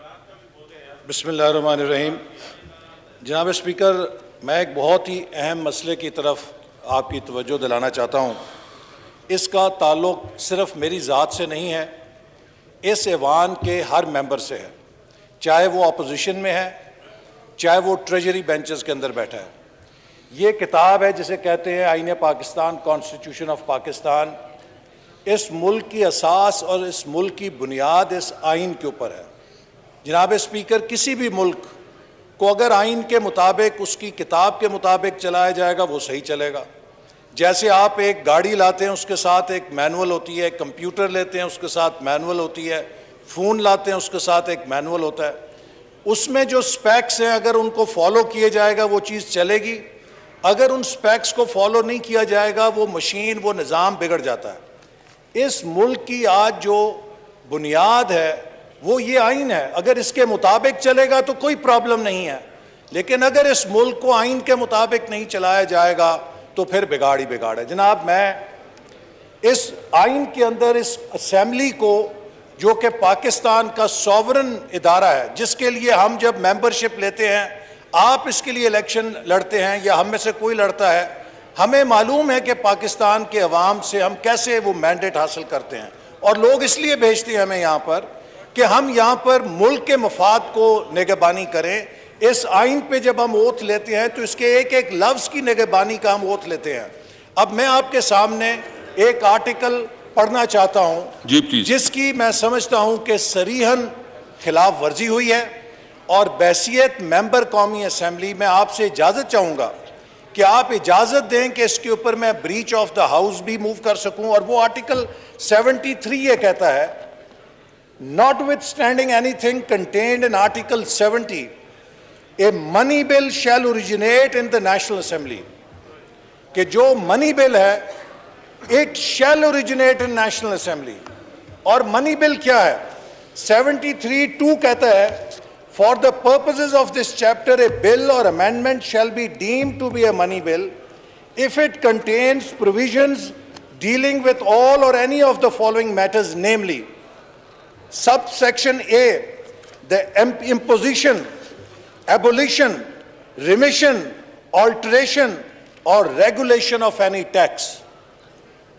بسم اللہ الرحمن الرحیم. جناب اسپیکر، میں ایک بہت ہی اہم مسئلے کی طرف آپ کی توجہ دلانا چاہتا ہوں. اس کا تعلق صرف میری ذات سے نہیں ہے، اس ایوان کے ہر ممبر سے ہے، چاہے وہ اپوزیشن میں ہے، چاہے وہ ٹریجری بینچز کے اندر بیٹھا ہے. یہ کتاب ہے جسے کہتے ہیں آئین پاکستان، کانسٹیٹیوشن آف پاکستان. اس ملک کی اساس اور اس ملک کی بنیاد اس آئین کے اوپر ہے. جناب اسپیکر، کسی بھی ملک کو اگر آئین کے مطابق، اس کی کتاب کے مطابق چلایا جائے گا وہ صحیح چلے گا. جیسے آپ ایک گاڑی لاتے ہیں اس کے ساتھ ایک مینول ہوتی ہے، کمپیوٹر لیتے ہیں اس کے ساتھ مینول ہوتی ہے، فون لاتے ہیں اس کے ساتھ ایک مینول ہوتا ہے. اس میں جو سپیکس ہیں اگر ان کو فالو کیے جائے گا وہ چیز چلے گی. اگر ان سپیکس کو فالو نہیں کیا جائے گا وہ مشین، وہ نظام بگڑ جاتا ہے. اس ملک کی آج جو بنیاد ہے وہ یہ آئین ہے. اگر اس کے مطابق چلے گا تو کوئی پرابلم نہیں ہے، لیکن اگر اس ملک کو آئین کے مطابق نہیں چلایا جائے گا تو پھر بگاڑ ہی بگاڑ ہے. جناب، میں اس آئین کے اندر اس اسمبلی کو، جو کہ پاکستان کا سوورن ادارہ ہے، جس کے لیے ہم جب ممبرشپ لیتے ہیں، آپ اس کے لیے الیکشن لڑتے ہیں یا ہم میں سے کوئی لڑتا ہے، ہمیں معلوم ہے کہ پاکستان کے عوام سے ہم کیسے وہ مینڈیٹ حاصل کرتے ہیں. اور لوگ اس لیے بھیجتے ہیں ہمیں یہاں پر کہ ہم یہاں پر ملک کے مفاد کو نگہبانی کریں. اس آئین پہ جب ہم اوتھ لیتے ہیں تو اس کے ایک ایک لفظ کی نگہبانی کا ہم اوتھ لیتے ہیں. اب میں آپ کے سامنے ایک آرٹیکل پڑھنا چاہتا ہوں جس کی میں سمجھتا ہوں کہ صریحاً خلاف ورزی ہوئی ہے، اور بحیثیت ممبر قومی اسمبلی میں آپ سے اجازت چاہوں گا کہ آپ اجازت دیں کہ اس کے اوپر میں بریچ آف دا ہاؤس بھی موو کر سکوں. اور وہ آرٹیکل 73 یہ کہتا ہے، Notwithstanding anything contained in Article 70, a money bill shall originate in the National Assembly. کہ جو منی بل ہے it shall originate in National Assembly. اور منی بل کیا ہے؟ 73(2) کہتا ہے for the purposes of this chapter a bill or amendment shall be deemed to be a money bill if it contains provisions dealing with all or any of the following matters, namely Subsection A, the imposition, abolition, remission, alteration or regulation of any tax.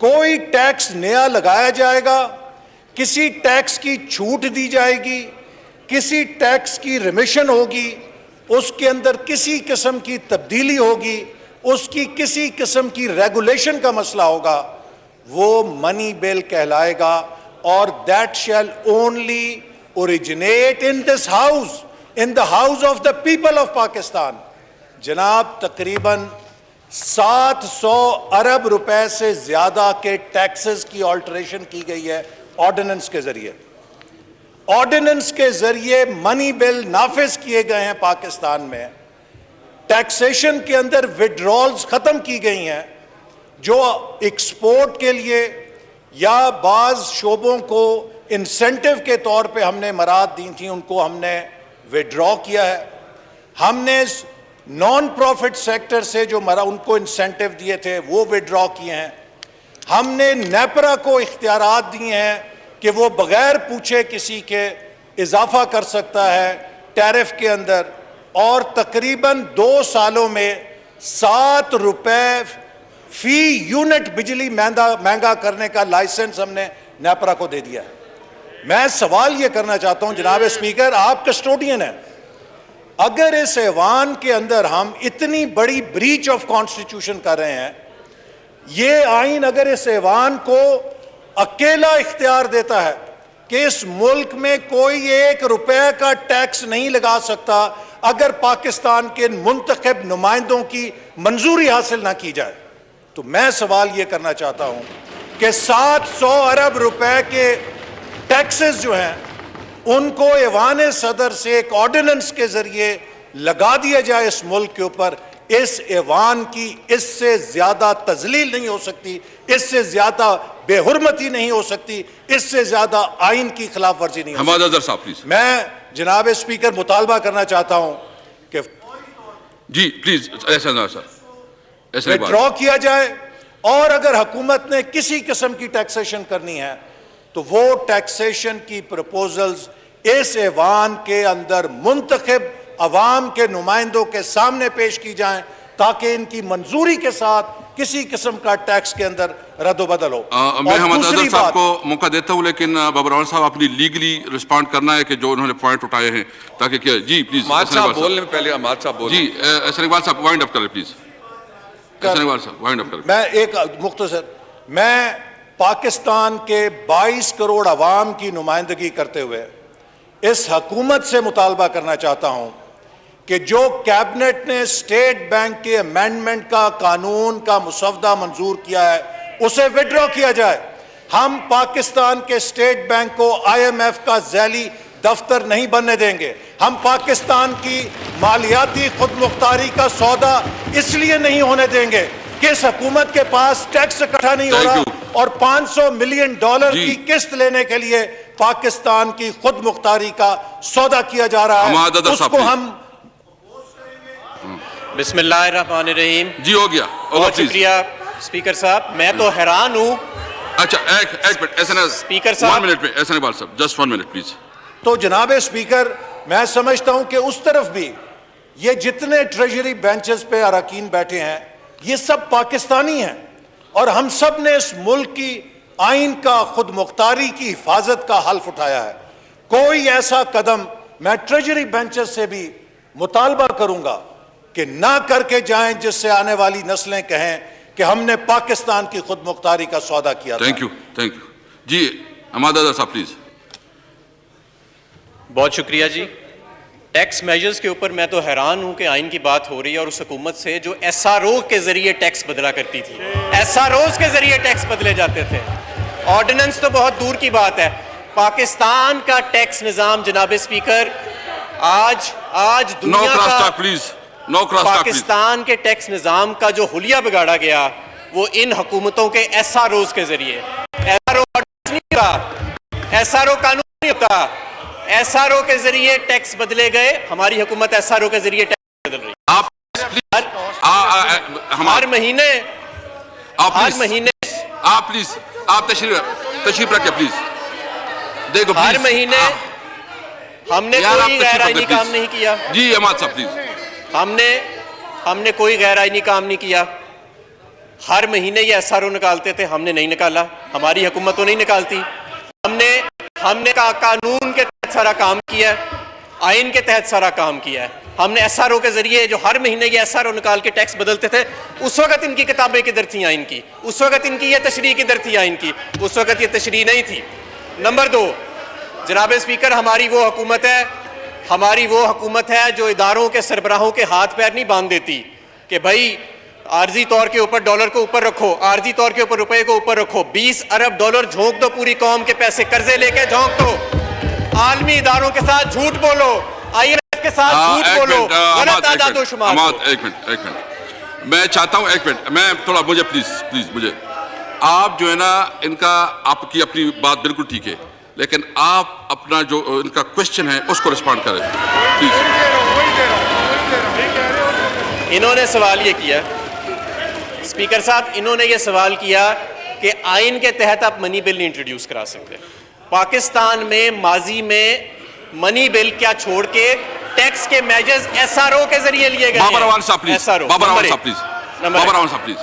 کوئی tax نیا لگایا جائے گا، کسی tax کی چھوٹ دی جائے گی، کسی ٹیکس کی ریمیشن ہوگی، اس کے اندر کسی قسم کی تبدیلی ہوگی، اس کی کسی قسم کی ریگولیشن کا مسئلہ ہوگا، وہ منی بل کہلائے گا. اور that shall only originate in this house, in the house of the people of Pakistan. جناب، تقریباً 700 ارب روپے سے زیادہ کے ٹیکسز کی آلٹریشن کی گئی ہے آرڈیننس کے ذریعے. آرڈیننس کے ذریعے منی بل نافذ کیے گئے ہیں پاکستان میں. ٹیکسیشن کے اندر وڈرالز ختم کی گئی ہیں، جو ایکسپورٹ کے لیے یا بعض شعبوں کو انسینٹیو کے طور پہ ہم نے مراد دی تھیں، ان کو ہم نے وڈرا کیا ہے. ہم نے نان پروفٹ سیکٹر سے جو ان کو انسینٹیو دیے تھے وہ وڈرا کیے ہیں. ہم نے نیپرا کو اختیارات دیے ہیں کہ وہ بغیر پوچھے کسی کے اضافہ کر سکتا ہے ٹیرف کے اندر. اور تقریباً 2 سالوں میں 7 روپے فی یونٹ بجلی مہنگا کرنے کا لائسنس ہم نے نیپرا کو دے دیا ہے. میں سوال یہ کرنا چاہتا ہوں جناب اسپیکر، آپ کسٹوڈین ہیں، اگر اس ایوان کے اندر ہم اتنی بڑی بریچ آف کانسٹیٹیوشن کر رہے ہیں، یہ آئین اگر اس ایوان کو اکیلا اختیار دیتا ہے کہ اس ملک میں کوئی 1 روپے کا ٹیکس نہیں لگا سکتا اگر پاکستان کے منتخب نمائندوں کی منظوری حاصل نہ کی جائے، تو میں سوال یہ کرنا چاہتا ہوں کہ 700 ارب روپے کے ٹیکسز جو ہیں ان کو ایوان صدر سے ایک آرڈیننس کے ذریعے لگا دیا جائے اس ملک کے اوپر. اس ایوان کی اس سے زیادہ تذلیل نہیں ہو سکتی، اس سے زیادہ بے حرمتی نہیں ہو سکتی، اس سے زیادہ آئین کی خلاف ورزی نہیں ہو سکتی. میں جناب اسپیکر مطالبہ کرنا چاہتا ہوں کہ جی پلیز ایسا ڈرا کیا جائے، اور اگر حکومت نے کسی قسم کی ٹیکسیشن کرنی ہے تو وہ ٹیکسیشن کی پروپوزلز اس ایوان کے اندر منتخب عوام کے نمائندوں کے سامنے پیش کی جائیں تاکہ ان کی منظوری کے ساتھ کسی قسم کا ٹیکس کے اندر رد و بدل ہو. میں حمد اظہر صاحب کو موقع دیتا ہوں، لیکن بابر اعوان صاحب اپنی لیگلی رسپونڈ کرنا ہے کہ جو انہوں نے پوائنٹ اٹھائے ہیں تاکہ کیا. جی پلیز عماد صاحب بولنے میں پہلے عماد صاحب بولیں. جی احسن اقبال صاحب وائنڈ اپ کریں پلیز. احسن اقبال صاحب وائنڈ اپ کریں. میں ایک مختصر، میں پاکستان کے 22 کروڑ عوام کی نمائندگی کرتے ہوئے اس حکومت سے مطالبہ کرنا چاہتا ہوں کہ جو کیبنٹ نے اسٹیٹ بینک کے امینڈمنٹ کا قانون کا مسودہ منظور کیا ہے اسے وڈرا کیا جائے. ہم پاکستان کے اسٹیٹ بینک کو IMF کا ذیلی دفتر نہیں بننے دیں گے. ہم پاکستان کی مالیاتی خود مختاری کا سودا اس لیے نہیں ہونے دیں گے کہ اس حکومت کے پاس ٹیکس اکٹھا نہیں ہو رہا اور $500 ملین کی قسط لینے کے لیے پاکستان کی خود مختاری کا سودا کیا جا رہا ہے. اس کو ہم بسم اللہ الرحمن الرحیم. جی ہو گیا. بہت شکریہ اسپیکر صاحب. میں تو حیران ہوں. اچھا ایک منٹ اسپیکر صاحب 1 منٹ پہ احسن اقبال صاحب جسٹ 1 منٹ پلیز. تو جناب اسپیکر میں سمجھتا ہوں کہ اس طرف بھی یہ جتنے ٹریجری بینچز پہ اراکین بیٹھے ہیں یہ سب پاکستانی ہیں اور ہم سب نے اس ملک کی آئین کا خود مختاری کی حفاظت کا حلف اٹھایا ہے. کوئی ایسا قدم میں ٹریجری بینچز سے بھی مطالبہ کروں گا کہ نہ کر کے جائیں جس سے آنے والی نسلیں کہیں کہ ہم نے پاکستان کی خود مختاری کا سودا کیا تھا. Thank you. جی حماد اظہر صاحب پلیز. بہت شکریہ جی. ٹیکس میجرز کے اوپر میں تو حیران ہوں کہ آئین کی بات ہو رہی ہے اور اس حکومت سے جو SRO کے ذریعے ٹیکس بدلا کرتی تھی. SROs کے ذریعے ٹیکس بدلے جاتے تھے. آرڈیننس تو بہت دور کی بات ہے. پاکستان کا ٹیکس نظام جناب اسپیکر آج دنیا کا پاکستان کے ٹیکس نظام کا جو حلیہ بگاڑا گیا وہ ان حکومتوں کے SROs کے ذریعے. SRO نہیں ہوتا, SRO قانون نہیں ہوتا. SRO کے ذریعے ٹیکس بدلے گئے. ہماری حکومت SRO کے ذریعے ٹیکس بدل رہی ہے. ہر مہینے آپ پلیز آپ تشریف رکھیں پلیز. دیکھو ہر مہینے ہم نے کوئی غیر آئینی کام نہیں کیا. جی حماد صاحب پلیز. ہم نے کوئی غیر آئینی کام نہیں کیا. ہر مہینے یہ SRO نکالتے تھے, ہم نے نہیں نکالا. ہماری حکومت تو نہیں نکالتی. ہم نے قانون کے تحت سارا کام کیا ہے, آئین کے تحت سارا کام کیا ہے. ہم نے SRO کے ذریعے جو ہر مہینے یہ SRO نکال کے ٹیکس بدلتے تھے, اس وقت ان کی کتابیں کدھر تھیں آئین کی؟ اس وقت ان کی یہ تشریح کدھر تھی آئین کی؟ اس وقت یہ تشریح نہیں تھی. نمبر 2, جناب اسپیکر, ہماری وہ حکومت ہے جو اداروں کے سربراہوں کے ہاتھ پیر نہیں باندھ دیتی کہ بھائی عارضی طور کے اوپر ڈالر کو اوپر رکھو, عارضی طور کے اوپر روپے کو اوپر رکھو, 20 ارب ڈالر جھونک دو پوری قوم کے پیسے, قرضے لے کے جھونک دو, عالمی اداروں کے ساتھ جھوٹ بولو, IMF کے ساتھ جھوٹ بولو, غلط اعداد و شمار. ایک منٹ میں چاہتا ہوں, ایک منٹ میں تھوڑا مجھے پلیز مجھے آپ جو ہے نا ان کا آپ کی اپنی بات بالکل ٹھیک ہے, لیکن آپ اپنا جو ان کا کوشچن ہے اس کو رسپونڈ کریں پلیز. انہوں نے سوال یہ کیا اسپیکر صاحب, انہوں نے یہ سوال کیا کہ آئین کے تحت آپ منی بل نہیں انٹروڈیوس کرا سکتے. پاکستان میں ماضی میں منی بل کیا چھوڑ کے ٹیکس کے میجرز SRO کے ذریعے لیے گئے. بابر اعوان صاحب پلیز. بابر اعوان صاحب پلیز. بابر اعوان صاحب پلیز.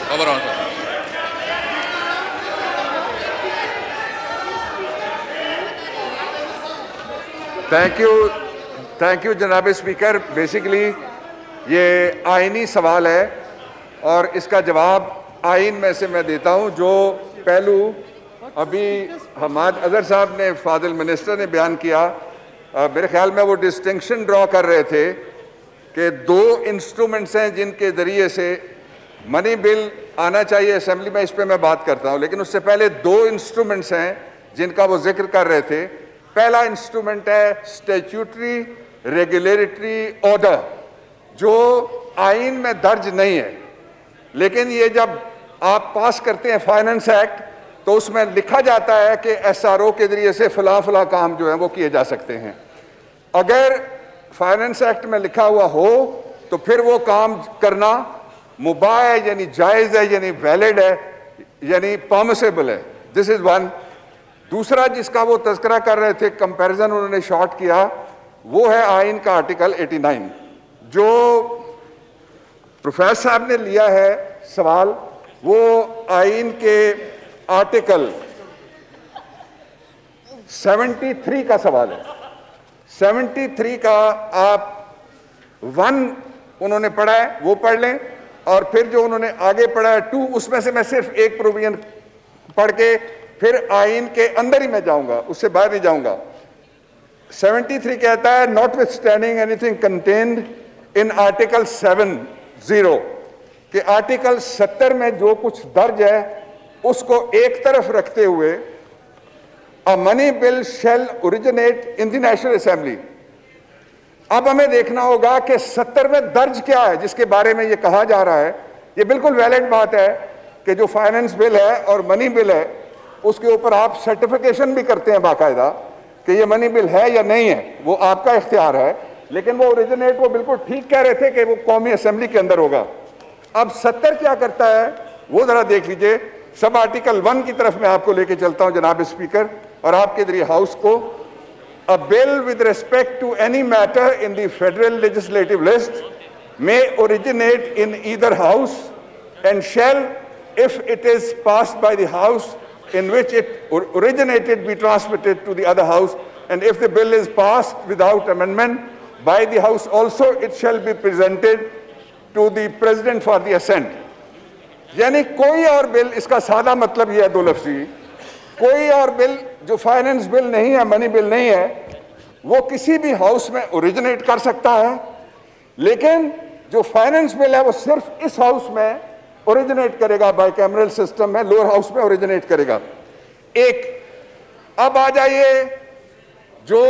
بابر اعوان صاحب. تھینک یو جناب اسپیکر. بیسیکلی یہ آئینی سوال ہے اور اس کا جواب آئین میں سے میں دیتا ہوں. جو پہلو ابھی حماد اظہر صاحب نے, فاضل منسٹر نے بیان کیا, میرے خیال میں وہ ڈسٹنکشن ڈرا کر رہے تھے کہ 2 انسٹرومنٹس ہیں جن کے ذریعے سے منی بل آنا چاہیے اسمبلی میں. اس پہ میں بات کرتا ہوں, لیکن اس سے پہلے 2 انسٹرومنٹس ہیں جن کا وہ ذکر کر رہے تھے. پہلا انسٹرومنٹ ہے اسٹیچوٹری ریگولیٹری آرڈر, جو آئین میں درج نہیں ہے, لیکن یہ جب آپ پاس کرتے ہیں فائننس ایکٹ تو اس میں لکھا جاتا ہے کہ SRO کے ذریعے سے فلاں کام جو ہیں وہ کیے جا سکتے ہیں. اگر فائننس ایکٹ میں لکھا ہوا ہو تو پھر وہ کام کرنا مباح ہے, یعنی جائز ہے, یعنی ویلڈ ہے, یعنی پرمیسیبل ہے. دس از ون. دوسرا جس کا وہ تذکرہ کر رہے تھے, کمپیریزن انہوں نے شارٹ کیا, وہ ہے آئین کا آرٹیکل 89. جو پروفیسر صاحب نے لیا ہے سوال, وہ آئین کے آرٹیکل 73 کا سوال ہے. 73 کا آپ 1 انہوں نے پڑھا ہے, وہ پڑھ لیں, اور پھر جو انہوں نے آگے پڑھا ہے 2, اس میں سے میں صرف ایک پروویژن پڑھ کے پھر آئین کے اندر ہی میں جاؤں گا, اس سے باہر نہیں جاؤں گا. 73 کہتا ہے notwithstanding anything contained in article 70, کہ آرٹیکل 70 میں جو کچھ درج ہے اس کو ایک طرف رکھتے ہوئے a money bill shall originate in the National Assembly. اب ہمیں دیکھنا ہوگا کہ 70 میں درج کیا ہے جس کے بارے میں یہ کہا جا رہا ہے. یہ بالکل ویلڈ بات ہے کہ جو فائننس بل ہے اور منی بل ہے اس کے اوپر آپ سرٹیفیکیشن بھی کرتے ہیں باقاعدہ کہ یہ منی بل ہے یا نہیں ہے, وہ آپ کا اختیار ہے. لیکن وہ اوریجنیٹ, وہ بالکل ٹھیک کہہ رہے تھے کہ وہ قومی اسمبلی کے اندر ہوگا. اب 70 کیا کرتا ہے وہ ذرا دیکھ لیجئے. سب آرٹیکل 1 کی طرف میں آپ کو لے کے چلتا ہوں جناب اسپیکر, اور آپ کے ذریعے ہاؤس کو. A bill with respect to any matter in the federal legislative list may originate in either house and shall, if it is passed by the house in which it originated, be transmitted to the other house, and if the bill is passed without amendment by the house also, it shall be presented to the president for the assent. یعنی کوئی اور بل, اس کا سادہ مطلب یہ ہے دو لفظی, کوئی اور بل جو فائننس بل نہیں ہے, منی بل نہیں ہے, وہ کسی بھی ہاؤس میں اوریجنیٹ کر سکتا ہے. لیکن جو فائننس بل ہے وہ صرف اس ہاؤس میں اوریجنیٹ کرے گا, بائی کیمرل سسٹم میں لوور ہاؤس میں اوریجنیٹ کرے گا. ایک اب آ جائیے جو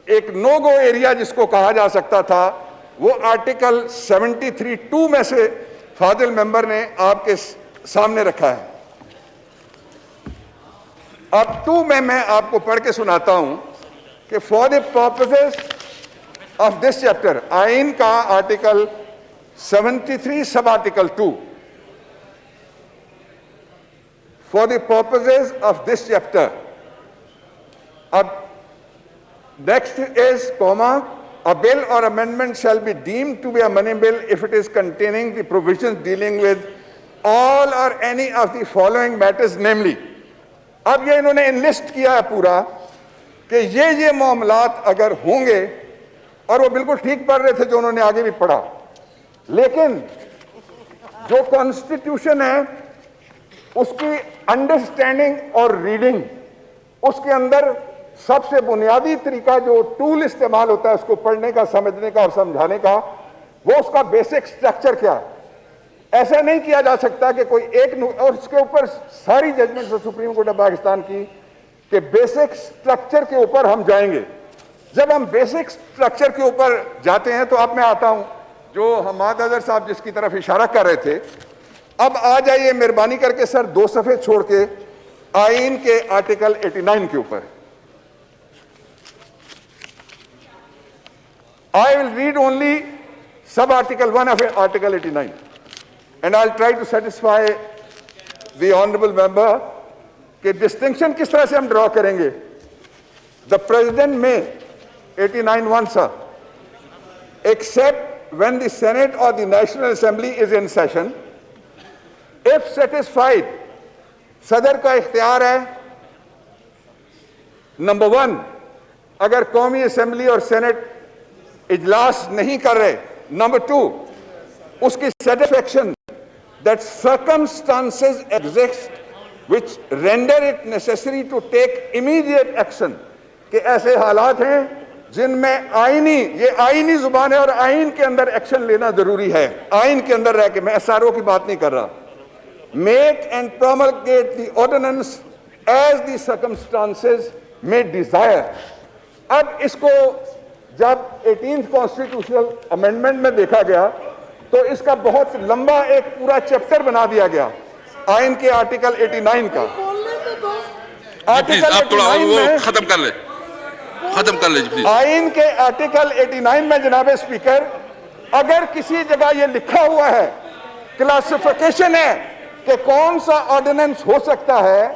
ایک نو گو ایریا جس کو کہا جا سکتا تھا, وہ آرٹیکل 73(2) میں سے فاضل ممبر نے آپ کے سامنے رکھا ہے. اب 2 میں آپ کو پڑھ کے سناتا ہوں کہ for the purposes of this chapter, آئین کا article 73 sub article 2, for the purposes of this chapter. اب next is comma, a bill or amendment shall be deemed to be a money bill if it is containing the provisions dealing with all or any of the following matters, namely. اب یہ انہوں نے انلسٹ کیا ہے پورا کہ یہ معاملات اگر ہوں گے, اور وہ بالکل ٹھیک پڑھ رہے تھے جو انہوں نے آگے بھی پڑھا. لیکن جو کانسٹیٹیوشن ہے اس کی انڈرسٹینڈنگ اور ریڈنگ, اس کے اندر سب سے بنیادی طریقہ جو ٹول استعمال ہوتا ہے اس کو پڑھنے کا, سمجھنے کا اور سمجھانے کا, وہ اس کا بیسک سٹرکچر کیا ہے. ایسا نہیں کیا جا سکتا کہ کوئی ایک, اور اس کے اوپر ساری judgement supreme court of Pakistan کی کہ بیسک سٹرکچر کے اوپر ہم جائیں گے. جب ہم بیسک سٹرکچر کے اوپر جاتے ہیں تو اب میں آتا ہوں جو حماد اظہر صاحب جس کی طرف اشارہ کر رہے تھے. اب آ جائیے مہربانی کر کے سر 2 صفحے چھوڑ کے آئین کے آرٹیکل 89 کے اوپر. I will read only sub-article 1 of Article 89, and I'll try to satisfy the honorable member کہ distinction کس طرح سے ہم ڈرا کریں گے. The President may, 89(1) sir, except when the Senate or the National Assembly is in session, if satisfied, صدر کا اختیار ہے. نمبر 1, اگر قومی اسمبلی اور سینٹ اجلاس نہیں کر رہے. نمبر 2, اس کی satisfaction that circumstances exist which render it necessary to take immediate action, کہ ایسے حالات ہیں جن میں آئینی, یہ آئینی زبان ہے اور آئین کے اندر ایکشن لینا ضروری ہے. آئین کے اندر رہ کے, میں SRO کی بات نہیں کر رہا. make and promulgate the ordinance as the circumstances may desire. اب اس کو جب 18th کانسٹیٹیوشنل امینڈمنٹ میں دیکھا گیا تو اس کا بہت لمبا ایک پورا چیپٹر بنا دیا گیا آئین کے آرٹیکل 89 کا. ختم کر لیں پلیز. آئین کے آرٹیکل 89 میں جناب اسپیکر, اگر کسی جگہ یہ لکھا ہوا ہے, کلاسیفیکیشن ہے کہ کون سا آرڈیننس ہو سکتا ہے,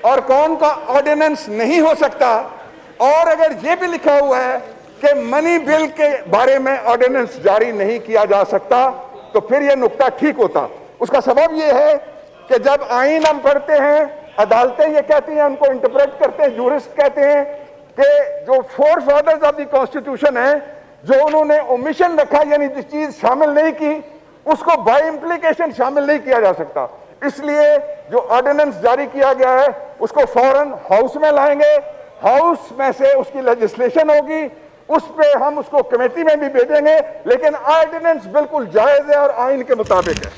اور کون کا آرڈیننس نہیں ہو سکتا. اور اگر یہ بھی لکھا ہوا ہے کہ منی بل کے بارے میں آرڈیننس جاری نہیں کیا جا سکتا تو پھر یہ نقطہ ٹھیک ہوتا. اس کا سبب یہ ہے کہ جب آئین ہم پڑھتے ہیں, عدالتیں یہ کہتی ہیں, ان کو انٹرپریٹ کرتے ہیں, جورسٹ کہتے ہیں کہ جو forefathers of the constitution ہیں, جو انہوں نے اومیشن رکھا یعنی جس چیز شامل نہیں کی اس کو بائی امپلیکیشن شامل نہیں کیا جا سکتا. اس لیے جو آرڈیننس جاری کیا گیا ہے اس کو فوراً ہاؤس میں لائیں گے, ہاؤس میں سے اس کی لیجسلیشن ہوگی, اس پہ ہم اس کو کمیٹی میں بھی بھیجیں گے, لیکن آرڈیننس بالکل جائز ہے اور آئین کے مطابق ہے.